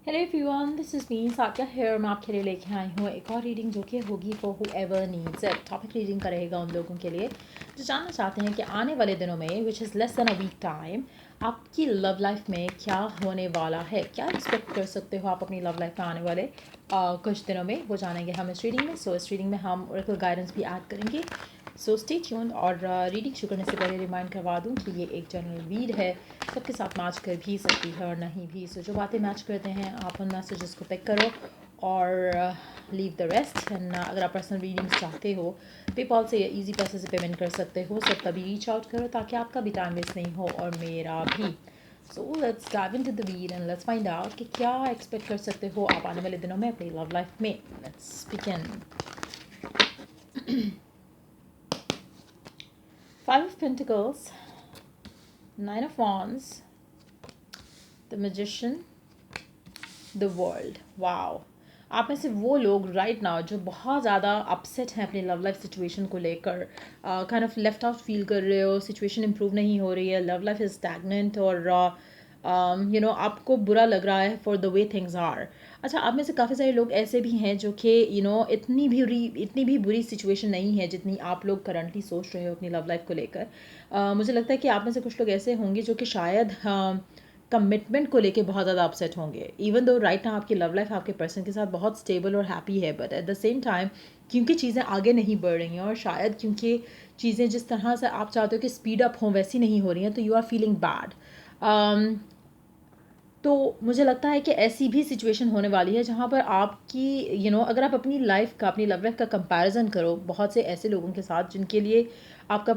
Hello everyone, this is me Sakia here. मैं आपके लिए लेके आई हूँ एक और रीडिंग जो कि होगी for whoever needs it. Topic reading का रहेगा उन लोगों के लिए जो जानना चाहते हैं कि आने वाले दिनों में which is less than a week time आपकी लव लाइफ में क्या होने वाला है, क्या एक्सपेक्ट कर सकते हो आप अपनी लव लाइफ में आने वाले कुछ दिनों में, वो जानेंगे हम इस रीडिंग में। सो इस रीडिंग में हम ओरेकल गाइडेंस भी ऐड करेंगे। So stay tuned. और रीडिंग शुरू करने से पहले रिमाइंड करवा दूँ कि ये एक जनरल रीड है, सबके साथ मैच कर भी सकती है और नहीं भी। सो जो बातें मैच करते हैं आप उन मैसेजेस को पिक करो और लीव द रेस्ट। एंड अगर आप पर्सनल रीडिंग्स चाहते हो पेपॉल से या ईजी पैसे से पेमेंट कर सकते हो। सब तभी रीच आउट करो ताकि आपका भी टाइम वेस्ट नहीं हो और मेरा भी। So let's dive into the read and let's find out कि क्या एक्सपेक्ट कर सकते हो आप आने वाले दिनों में अपनी लव लाइफ में। Let's begin. Five of Pentacles, Nine of Wands, The Magician, The World. Wow, आप में से वो लोग राइट नाउ जो बहुत ज़्यादा अपसेट हैं अपनी लव लाइफ सिचुएशन को लेकर, kind of left out feel कर रहे हो, सिचुएशन इंप्रूव नहीं हो रही है, लव लाइफ इज़ स्टैग्नेंट और आपको बुरा लग रहा है for the way things are. अच्छा, आप में से काफ़ी सारे लोग ऐसे भी हैं जो कि इतनी भी बुरी सिचुएशन नहीं है जितनी आप लोग करंटली सोच रहे हो अपनी लव लाइफ को लेकर। मुझे लगता है कि आप में से कुछ लोग ऐसे होंगे जो कि शायद कमिटमेंट को लेके बहुत ज़्यादा अपसेट होंगे। इवन दो राइट ना आपकी लव लाइफ आपके पर्सन के साथ बहुत स्टेबल और हैप्पी है, but at the same time क्योंकि चीज़ें आगे नहीं बढ़ रही हैं और शायद क्योंकि चीज़ें जिस तरह से आप चाहते हो कि स्पीड अप हों वैसी नहीं हो रही हैं, तो यू आर फीलिंग बैड। तो मुझे लगता है कि ऐसी भी सिचुएशन होने वाली है जहाँ पर आपकी अगर आप अपनी लव लाइफ का कंपैरिजन करो बहुत से ऐसे लोगों के साथ जिनके लिए आपका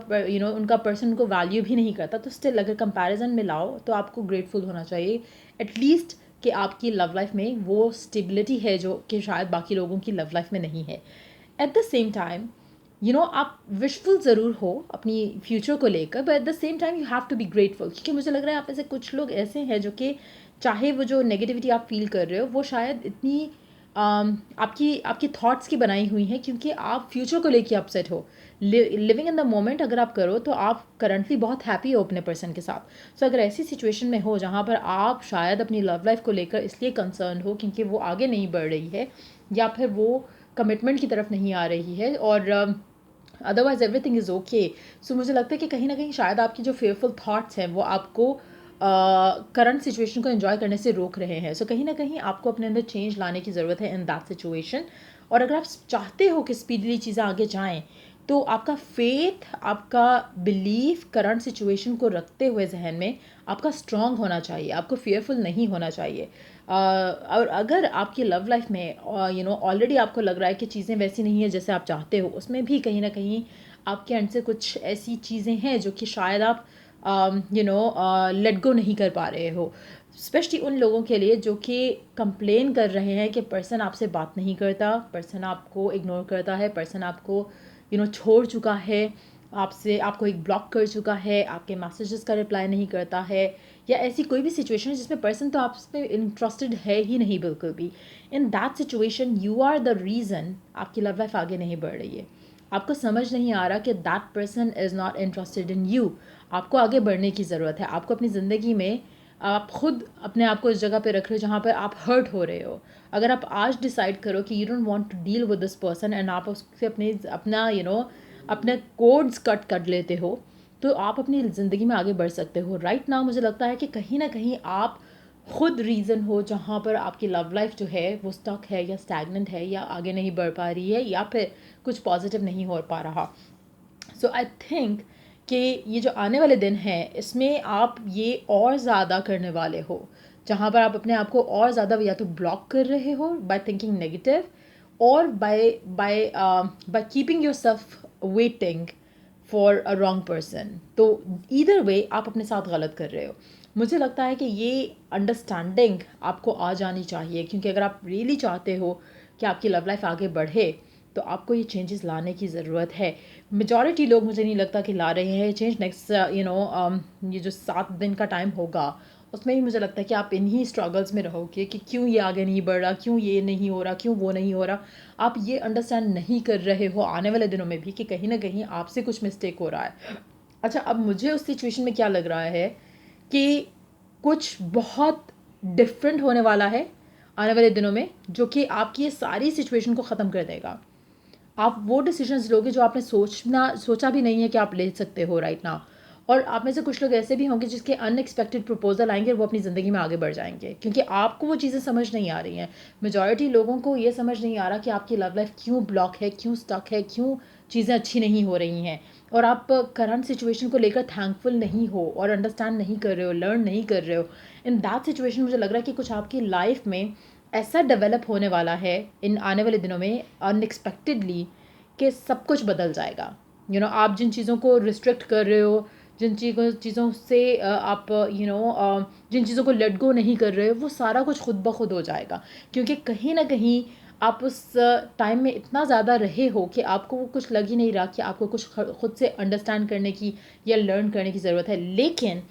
उनका पर्सन उनको वैल्यू भी नहीं करता, तो स्टिल अगर कंपैरिजन में लाओ तो आपको ग्रेटफुल होना चाहिए एटलीस्ट कि आपकी लव लाइफ में वो स्टेबिलिटी है जो कि शायद बाकी लोगों की लव लाइफ में नहीं है। एट द सेम टाइम आप विशफुल ज़रूर हो अपनी फ्यूचर को लेकर, but at the same time you have to be grateful, क्योंकि मुझे लग रहा है आप में से कुछ लोग ऐसे हैं जो कि चाहे वो जो नेगेटिविटी आप फील कर रहे हो वो शायद इतनी आपकी आपकी थॉट्स की बनाई हुई हैं क्योंकि आप फ्यूचर को लेके अपसेट हो। लिविंग इन द मोमेंट अगर आप करो तो आप करंटली बहुत हैप्पी हो अपने पर्सन के साथ। सो अगर ऐसी सिचुएशन में हो जहाँ पर आप शायद अपनी लव लाइफ को लेकर इसलिए कंसर्न हो क्योंकि वो आगे नहीं बढ़ रही है या फिर वो कमिटमेंट की तरफ नहीं आ रही है और अदरवाइज एवरीथिंग इज़ ओके। सो मुझे लगता है कि कहीं ना कहीं शायद आपकी जो फेयरफुल थाट्स हैं वो आपको करंट सिचुएशन को एंजॉय करने से रोक रहे हैं। सो कहीं ना कहीं आपको अपने अंदर चेंज लाने की ज़रूरत है इन दैट सिचुएशन। और अगर आप चाहते हो कि स्पीडली चीज़ें आगे जाएं तो आपका फेथ, आपका बिलीफ करंट सिचुएशन को रखते हुए जहन में आपका स्ट्रांग होना चाहिए, आपको फियरफुल नहीं होना चाहिए। और अगर आपकी लव लाइफ में ऑलरेडी आपको लग रहा है कि चीज़ें वैसी नहीं है जैसे आप चाहते हो, उसमें भी कहीं ना कहीं आपके एंड से कुछ ऐसी चीज़ें हैं जो कि शायद आप लेट गो नहीं कर पा रहे हो। स्पेशली उन लोगों के लिए जो कि कंप्लेन कर रहे हैं कि पर्सन आपसे बात नहीं करता, पर्सन आपको इग्नोर करता है, पर्सन आपको छोड़ चुका है, आपको एक ब्लॉक कर चुका है, आपके मैसेजेस का रिप्लाई नहीं करता है, या ऐसी कोई भी सिचुएशन है जिसमें पर्सन तो आप में इंटरेस्टेड है ही नहीं बिल्कुल भी। In that situation you are the reason आपकी लव लाइफ आगे नहीं बढ़ रही है। आपको समझ नहीं आ रहा कि that person is not interested in you. आपको आगे बढ़ने की ज़रूरत है। आपको अपनी ज़िंदगी में आप खुद अपने आप को इस जगह पे रख रहे हो जहाँ पर आप हर्ट हो रहे हो। अगर आप आज डिसाइड करो कि you don't want to deal with this person and आप उससे अपने कोड्स कट कर लेते हो, तो आप अपनी ज़िंदगी में आगे बढ़ सकते हो। राइट नाउ मुझे लगता है कि कहीं ना कहीं आप खुद रीज़न हो जहाँ पर आपकी लव लाइफ जो है वो स्टक है या स्टैगनेंट है या आगे नहीं बढ़ पा रही है या फिर कुछ पॉजिटिव नहीं हो पा रहा। सो आई थिंक कि ये जो आने वाले दिन हैं इसमें आप ये और ज़्यादा करने वाले हो, जहाँ पर आप अपने आप को और ज़्यादा या तो ब्लॉक कर रहे हो बाय थिंकिंग नेगेटिव और by keeping your self waiting for a wrong person. तो ईदर वे आप अपने साथ गलत कर रहे हो। मुझे लगता है कि ये अंडरस्टैंडिंग आपको आ जानी चाहिए, क्योंकि अगर आप रियली चाहते हो कि आपकी लव लाइफ आगे बढ़े तो आपको ये चेंजेस लाने की ज़रूरत है। मेजॉरिटी लोग मुझे नहीं लगता कि ला रहे हैं चेंज। नेक्स्ट ये जो 7 दिन का टाइम होगा उसमें ही मुझे लगता है कि आप इन्हीं स्ट्रगल्स में रहोगे कि क्यों ये आगे नहीं बढ़ रहा, क्यों ये नहीं हो रहा, क्यों वो नहीं हो रहा। आप ये अंडरस्टैंड नहीं कर रहे हो आने वाले दिनों में भी कि कहीं ना कहीं आपसे कुछ मिस्टेक हो रहा है। अच्छा, अब मुझे उस सिचुएशन में क्या लग रहा है कि कुछ बहुत डिफरेंट होने वाला है आने वाले दिनों में, जो कि आपकी ये सारी सिचुएशन को ख़त्म कर देगा। आप वो डिसीजंस लोगे जो आपने सोचा भी नहीं है कि आप ले सकते हो राइट नाउ। और आप में से कुछ लोग ऐसे भी होंगे जिसके अनएक्सपेक्टेड प्रपोजल आएंगे और वो अपनी ज़िंदगी में आगे बढ़ जाएंगे, क्योंकि आपको वो चीज़ें समझ नहीं आ रही हैं। मेजॉरिटी लोगों को ये समझ नहीं आ रहा कि आपकी लव लाइफ क्यों ब्लॉक है, क्यों स्टक है, क्यों चीज़ें अच्छी नहीं हो रही हैं। और आप करंट सिचुएशन को लेकर थैंकफुल नहीं हो और अंडरस्टैंड नहीं कर रहे हो, लर्न नहीं कर रहे हो। इन दैट सिचुएशन मुझे लग रहा है कि कुछ आपकी लाइफ में ऐसा डेवलप होने वाला है इन आने वाले दिनों में अनएक्सपेक्टेडली, कि सब कुछ बदल जाएगा। आप जिन चीज़ों को रिस्ट्रिक्ट कर रहे हो, जिन चीज़ों से आप जिन चीज़ों को लेट गो नहीं कर रहे हो, वो सारा कुछ खुद ब खुद हो जाएगा। क्योंकि कहीं ना कहीं आप उस टाइम में इतना ज़्यादा रहे हो कि आपको वो कुछ लग ही नहीं रहा कि आपको कुछ खुद से अंडरस्टैंड करने की या लर्न करने की ज़रूरत है। लेकिन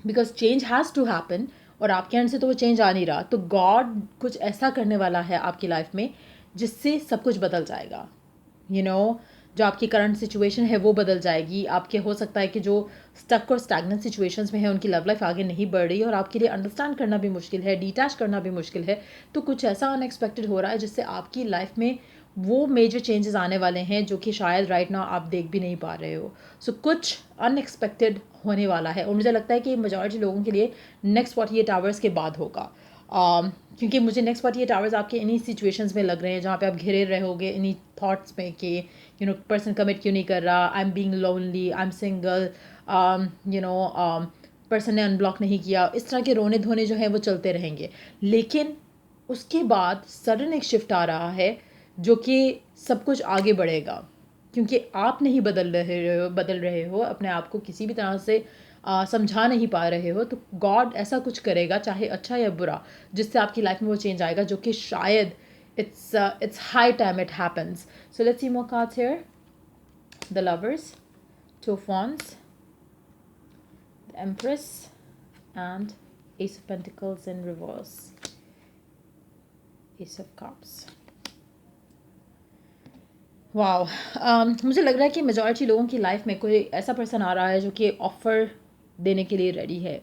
because change has to happen, और आपके एंड से तो वो चेंज आ नहीं रहा, तो गॉड कुछ ऐसा करने वाला है आपकी लाइफ में जिससे सब कुछ बदल जाएगा। जो आपकी करंट सिचुएशन है वो बदल जाएगी। आपके हो सकता है कि जो स्टक और स्टैग्नेंट सिचुएशंस में है उनकी लव लाइफ आगे नहीं बढ़ रही और आपके लिए अंडरस्टैंड करना भी मुश्किल है, डिटैच करना भी मुश्किल है। तो कुछ ऐसा अनएक्सपेक्टेड हो रहा है जिससे आपकी लाइफ में वो मेजर चेंजेस आने वाले हैं जो कि शायद राइट नाउ आप देख भी नहीं पा रहे हो। सो कुछ अनएक्सपेक्टेड होने वाला है और मुझे लगता है कि मेजॉरिटी लोगों के लिए नेक्स्ट 48 आवर्स के बाद होगा। क्योंकि मुझे नेक्स्ट 48 आवर्स आपके इन्हीं सिचुएशंस में लग रहे हैं जहाँ पे आप घिरे रहोगे इन्हीं थॉट्स में कि पर्सन कमिट क्यों नहीं कर रहा, I am being lonely, I am single, person ने अनब्लॉक नहीं किया। इस तरह के रोने धोने जो है वो चलते रहेंगे। लेकिन उसके बाद सडन एक शिफ्ट आ रहा है जो कि सब कुछ आगे बढ़ेगा, क्योंकि आप नहीं बदल रहे हो अपने आप को किसी भी तरह से समझा नहीं पा रहे हो। तो गॉड ऐसा कुछ करेगा, चाहे अच्छा या बुरा, जिससे आपकी लाइफ में वो चेंज आएगा जो कि शायद it's high time it happens. So let's see more cards here. The Lovers, Two of Wands, the Empress, and Ace of Pentacles in reverse, Ace of Cups. Wow, मुझे लग रहा है कि मेजॉरिटी लोगों की लाइफ में कोई ऐसा पर्सन आ रहा है जो कि ऑफ़र देने के लिए रेडी है।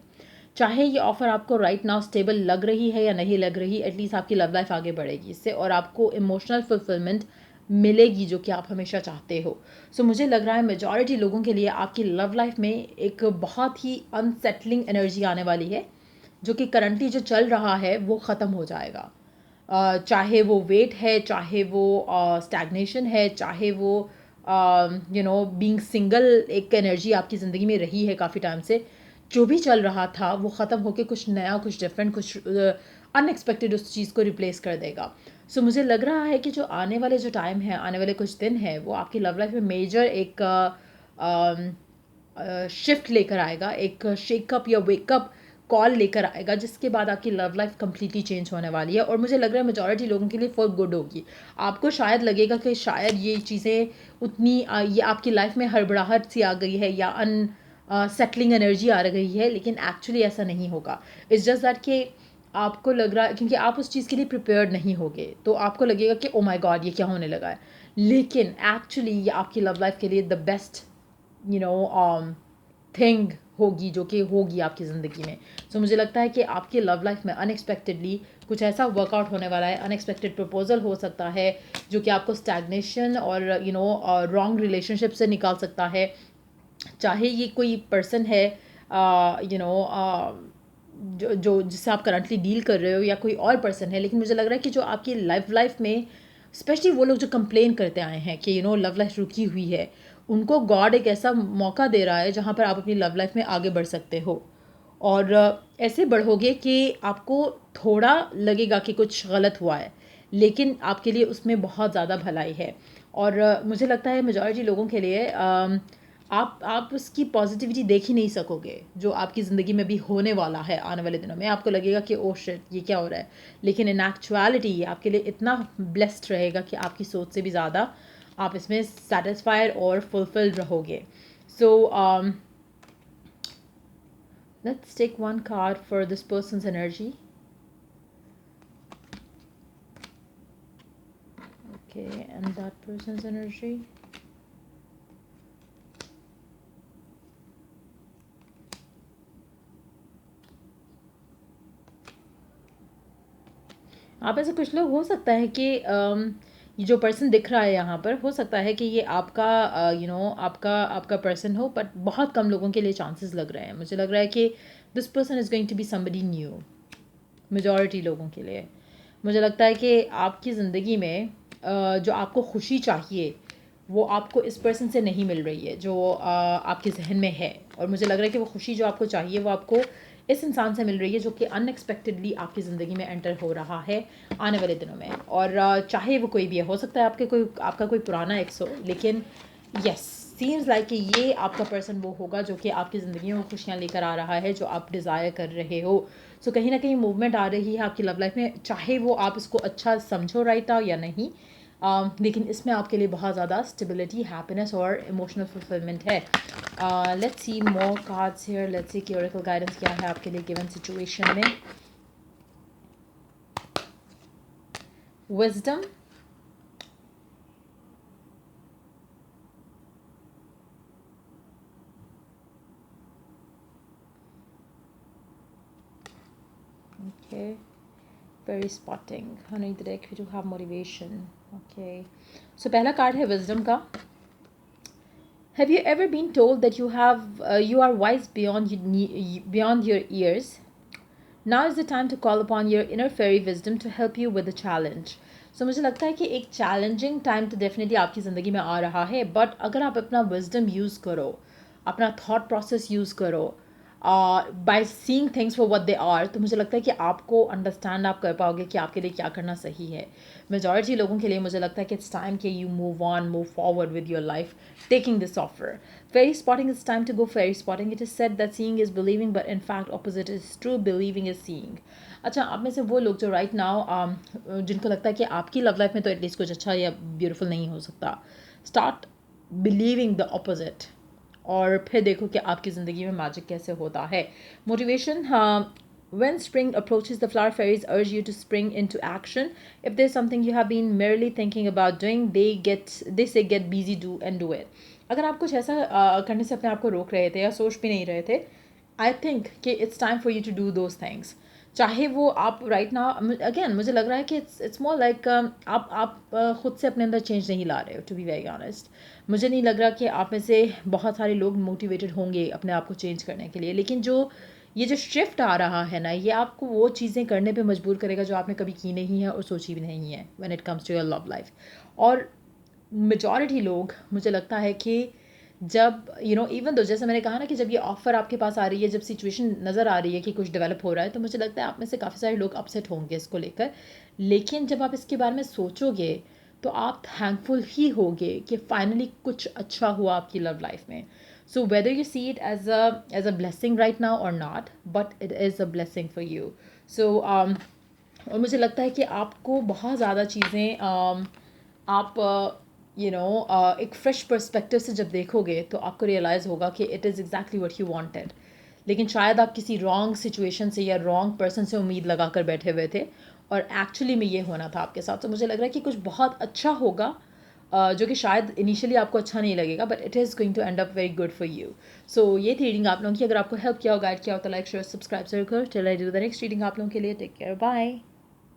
चाहे ये ऑफ़र आपको राइट नाउ स्टेबल लग रही है या नहीं लग रही, एटलीस्ट आपकी लव लाइफ आगे बढ़ेगी इससे और आपको इमोशनल फुलफिलमेंट मिलेगी जो कि आप हमेशा चाहते हो। सो मुझे लग रहा है मेजॉरिटी लोगों के लिए आपकी लव लाइफ में एक बहुत ही अनसेटलिंग एनर्जी आने वाली है, जो कि करंटली जो चल रहा है वो ख़त्म हो जाएगा। चाहे वो वेट है, चाहे वो स्टैग्नेशन है, चाहे वो बीइंग सिंगल एक एनर्जी आपकी ज़िंदगी में रही है काफ़ी टाइम से, जो भी चल रहा था वो ख़त्म होकर कुछ नया, कुछ डिफरेंट, कुछ अनएक्सपेक्टेड उस चीज़ को रिप्लेस कर देगा। सो मुझे लग रहा है कि जो आने वाले जो टाइम है, आने वाले कुछ दिन है, वो आपकी लव लाइफ में मेजर एक शिफ्ट लेकर आएगा, एक शेकअप या वेकअप कॉल लेकर आएगा, जिसके बाद आपकी लव लाइफ कंप्लीटली चेंज होने वाली है और मुझे लग रहा है मेजॉरिटी लोगों के लिए फॉर गुड होगी। आपको शायद लगेगा कि शायद ये चीज़ें उतनी ये आपकी लाइफ में हड़बड़ाहट सी आ गई है या सेटलिंग एनर्जी आ गई है, लेकिन एक्चुअली ऐसा नहीं होगा। इट्स जस्ट दैट कि आपको लग रहा है क्योंकि आप उस चीज़ के लिए प्रिपेयर्ड नहीं होगे, तो आपको लगेगा कि ओ माय गॉड ये क्या होने लगा है। लेकिन एक्चुअली ये आपकी लव लाइफ के लिए द बेस्ट थिंग होगी जो कि होगी आपकी ज़िंदगी में। सो मुझे लगता है कि आपकी लव लाइफ में अनएक्सपेक्टेडली कुछ ऐसा वर्कआउट होने वाला है, अनएक्सपेक्टेड प्रपोजल हो सकता है जो कि आपको स्टैग्नेशन और रॉन्ग रिलेशनशिप से निकाल सकता है। चाहे ये कोई पर्सन है जो जिससे आप करंटली डील कर रहे हो या कोई और पर्सन है, लेकिन मुझे लग रहा है कि जो आपकी लाइफ में स्पेशली वो लोग जो कंप्लेन करते आए हैं कि लव लाइफ रुकी हुई है, उनको गॉड एक ऐसा मौका दे रहा है जहाँ पर आप अपनी लव लाइफ में आगे बढ़ सकते हो और ऐसे बढ़ोगे कि आपको थोड़ा लगेगा कि कुछ गलत हुआ है, लेकिन आपके लिए उसमें बहुत ज़्यादा भलाई है। और मुझे लगता है मेजॉरिटी लोगों के लिए आप उसकी पॉजिटिविटी देख ही नहीं सकोगे जो आपकी ज़िंदगी में भी होने वाला है आने वाले दिनों में। आपको लगेगा कि ओह शिट ये क्या हो रहा है, लेकिन इन एक्चुअलिटी ये आपके लिए इतना ब्लेस्ड रहेगा कि आपकी सोच से भी ज़्यादा आप इसमें सेटिस्फाइड और फुलफिल्ड रहोगे। सो let's take one card for this person's energy. Okay, and that person's energy. आप ऐसे कुछ लोग हो सकता है कि ये जो पर्सन दिख रहा है यहाँ पर, हो सकता है कि ये आपका आपका आपका पर्सन हो, बट बहुत कम लोगों के लिए चांसेस लग रहे हैं। मुझे लग रहा है कि this person is going to be somebody new, majority लोगों के लिए। मुझे लगता है कि आपकी ज़िंदगी में जो आपको खुशी चाहिए वो आपको इस पर्सन से नहीं मिल रही है जो आपके जहन में है, और मुझे लग रहा है कि वो खुशी जो आपको चाहिए वो आपको इस इंसान से मिल रही है जो कि अनएक्सपेक्टेडली आपकी ज़िंदगी में एंटर हो रहा है आने वाले दिनों में। और चाहे वो कोई भी है, हो सकता है आपका कोई पुराना एक्स हो, लेकिन यस, सीम्स लाइक कि ये आपका पर्सन वो होगा जो कि आपकी ज़िंदगी में खुशियाँ लेकर आ रहा है जो आप डिज़ायर कर रहे हो। सो कहीं ना कहीं मूवमेंट आ रही है आपकी लव लाइफ में, चाहे वो आप इसको अच्छा समझो राइट नाउ या नहीं। लेकिन इसमें आपके लिए बहुत ज़्यादा स्टेबिलिटी, हैप्पीनेस और इमोशनल फुलफिलमेंट है। Let's see more cards here, let's see कि ओरेकल गाइडेंस क्या है आपके लिए गिवन सिचुएशन में। Wisdom, okay, very spotting, honey direct, we do have motivation, okay, so पहला कार्ड है विजडम का। Have you ever been told that you are wise beyond your years? Now is the time to call upon your inner fairy wisdom to help you with the challenge. So मुझे लगता है कि एक challenging time तो definitely आपकी ज़िंदगी में आ रहा है, बट अगर आप अपना विजडम यूज़ करो, अपना थॉट प्रोसेस यूज़ करो, by seeing things for what they are, तो मुझे लगता है कि आपको अंडरस्टैंड आप कर पाओगे कि आपके लिए क्या करना सही है। मेजॉरिटी लोगों के लिए मुझे लगता है कि इट्स टाइम कि you move forward with your life taking this offer. Fairy spotting, it's time to go fairy spotting. It is said that seeing is believing, but in fact opposite is true, believing is seeing. अच्छा, आप में से वो लोग जो right now जिनको लगता है कि आपकी लव लाइफ में तो एटलीस्ट कुछ अच्छा या ब्यूटीफुल नहीं हो सकता, स्टार्ट बिलीविंग द ऑपोजिट, और फिर देखो कि आपकी ज़िंदगी में मैजिक कैसे होता है। Motivation, when spring approaches, the flower fairies urge you to spring into action. If there's something you have been merely thinking about doing, they say get busy, do and do it. अगर आप कुछ ऐसा करने से अपने आप को रोक रहे थे या सोच भी नहीं रहे थे, आई थिंक कि it's time for you to do those things. चाहे वो आप राइट नाउ, अगेन मुझे लग रहा है कि इट्स मोर लाइक आप खुद से अपने अंदर चेंज नहीं ला रहे हो, टू बी वेरी ऑनेस्ट। मुझे नहीं लग रहा कि आप में से बहुत सारे लोग मोटिवेटेड होंगे अपने आप को चेंज करने के लिए, लेकिन ये जो शिफ्ट आ रहा है ना, ये आपको वो चीज़ें करने पे मजबूर करेगा जो आपने कभी की नहीं है और सोची भी नहीं है when it comes to your love life. और मेजॉरिटी लोग, मुझे लगता है कि जब इवन दो, जैसे मैंने कहा ना कि जब ये ऑफ़र आपके पास आ रही है, जब सिचुएशन नज़र आ रही है कि कुछ डेवलप हो रहा है, तो मुझे लगता है आप में से काफ़ी सारे लोग अपसेट होंगे इसको लेकर। लेकिन जब आप इसके बारे में सोचोगे तो आप थैंकफुल ही होगे कि फाइनली कुछ अच्छा हुआ आपकी लव लाइफ में। So whether you see it as a blessing right now और not, but it is a blessing for you. So और मुझे लगता है कि आपको बहुत ज़्यादा चीज़ें आप एक फ़्रेश पर्सपेक्टिव से जब देखोगे तो आपको रियलाइज़ होगा कि it is exactly what you wanted. लेकिन शायद आप किसी रॉन्ग सिचुएशन से या रॉन्ग पर्सन से उम्मीद लगा कर बैठे हुए थे, और एक्चुअली में ये होना था आपके साथ। तो मुझे लग रहा है कि कुछ बहुत अच्छा होगा, जो कि शायद इनिशियली आपको अच्छा नहीं लगेगा, but it is going to end up very good for you. So ये थी रीडिंग आप लोगों की। अगर आपको हेल्प किया हो, गाइड किया हो, तो लाइक शेयर सब्सक्राइब जरूर करो। Till I do the next reading आप लोगों के लिए, टेक केयर, बाय।